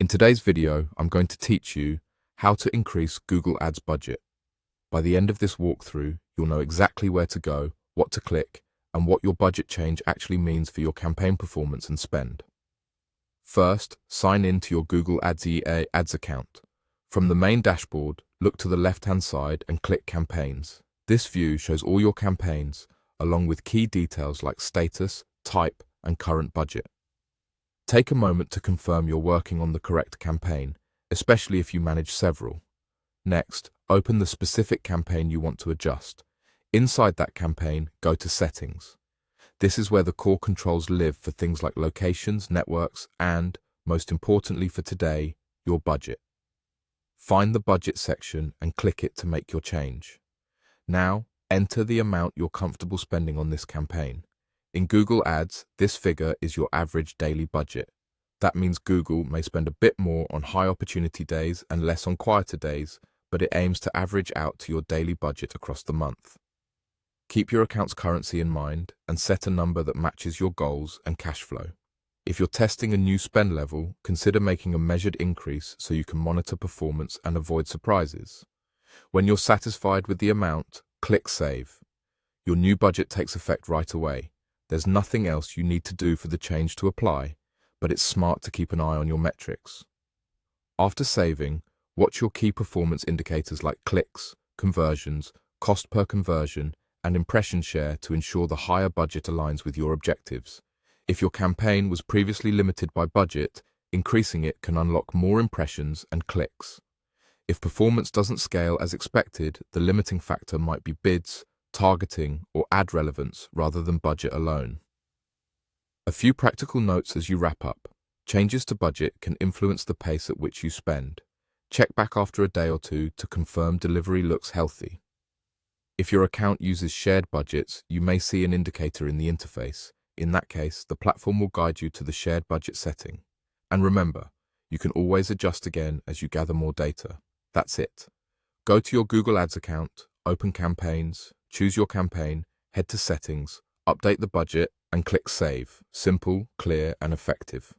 In today's video, I'm going to teach you how to increase Google Ads budget. By the end of this walkthrough, you'll know exactly where to go, what to click, and what your budget change actually means for your campaign performance and spend. First, sign in to your Google Ads EA Ads account. From the main dashboard, look to the left-hand side and click Campaigns. This view shows all your campaigns, along with key details like status, type, and current budget. Take a moment to confirm you're working on the correct campaign, especially if you manage several. Next, open the specific campaign you want to adjust. Inside that campaign, go to Settings. This is where the core controls live for things like locations, networks, and, most importantly for today, your budget. Find the Budget section and click it to make your change. Now, enter the amount you're comfortable spending on this campaign. In Google Ads, this figure is your average daily budget. That means Google may spend a bit more on high opportunity days and less on quieter days, but it aims to average out to your daily budget across the month. Keep your account's currency in mind and set a number that matches your goals and cash flow. If you're testing a new spend level, consider making a measured increase so you can monitor performance and avoid surprises. When you're satisfied with the amount, click Save. Your new budget takes effect right away. There's nothing else you need to do for the change to apply, but it's smart to keep an eye on your metrics. After saving, watch your key performance indicators like clicks, conversions, cost per conversion, and impression share to ensure the higher budget aligns with your objectives. If your campaign was previously limited by budget, increasing it can unlock more impressions and clicks. If performance doesn't scale as expected, the limiting factor might be bids, targeting, or ad relevance rather than budget alone. A few practical notes as you wrap up. Changes to budget can influence the pace at which you spend. Check back after a day or two to confirm delivery looks healthy. If your account uses shared budgets, you may see an indicator in the interface. In that case, the platform will guide you to the shared budget setting. And remember, you can always adjust again as you gather more data. That's it. Go to your Google Ads account, open Campaigns, choose your campaign, head to Settings, update the budget, and click Save. Simple, clear, and effective.